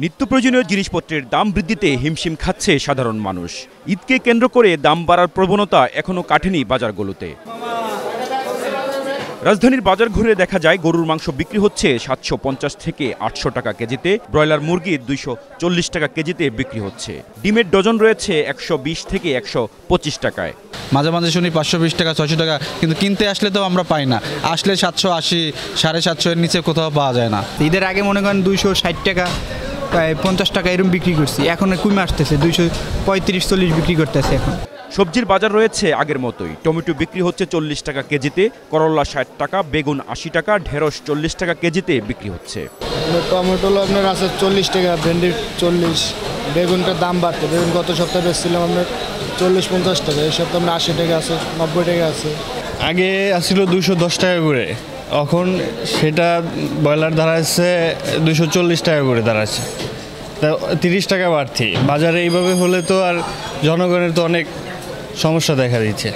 নিত্য প্রয়োজনীয় জিনিসপত্রের দাম বৃদ্ধিতে হিমশিম খাচ্ছে সাধারণ মানুষ। ঈদকে কেন্দ্র করে দাম বাড়ার প্রবণতা এখনো কাটেনি বাজারগুলোতে। রাজধানীর বাজার ঘুরে দেখা যায় গরুর মাংস বিক্রি হচ্ছে 750 থেকে 800 টাকা কেজিতে, ব্রয়লার মুরগি 240 টাকা কেজিতে বিক্রি হচ্ছে। ডিমের ডজন রয়েছে 120 থেকে 125 টাকায়। মাঝে মাঝে শুনি 520 টাকা 600 টাকা, কিন্তু কিনতে আসলে তো আমরা পাই না। আসলে 780, 750 এর নিচে কোথাও পাওয়া যায় না। ঈদের আগে মনে করেন 260 টাকা, 50 টাকা এরকম বিক্রি করছি। এখন কমে আসতেছে, 235-40 বিক্রি করতেছে এখন। সবজির বাজার রয়েছে আগের মতোই। টমেটো বিক্রি হচ্ছে 40 টাকা কেজিতে, করলা 60 টাকা, বেগুন 80 টাকা, ঢেঁড়স 40 টাকা কেজিতে বিক্রি হচ্ছে। টমেটো আপনার আছে 40 টাকা, ভেন্ডি 40, বেগুনটার দাম বাড়তে। বেগুন গত সপ্তাহে বেচছিলাম আপনার 40-50 টাকা, এই সপ্তাহে আপনার 80 টাকা আছে, 90 টাকা আছে। আগে আসছিল 210 টাকা করে, এখন সেটা ব্রয়লার দাঁড়াচ্ছে 240 টাকা করে দাঁড়াচ্ছে। তা 30 টাকা বাড়তি। বাজারে এইভাবে হলে তো আর জনগণের তো অনেক সমস্যা দেখা দিচ্ছে।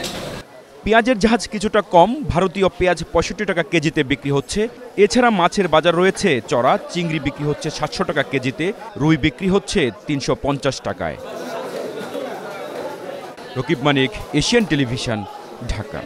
পেঁয়াজের জাহাজ কিছুটা কম, ভারতীয় পেঁয়াজ 65 টাকা কেজিতে বিক্রি হচ্ছে। এছাড়া মাছের বাজার রয়েছে চড়া, চিংড়ি বিক্রি হচ্ছে 700 টাকা কেজিতে, রুই বিক্রি হচ্ছে 350 টাকায়। রকিব মানিক, এশিয়ান টেলিভিশন, ঢাকা।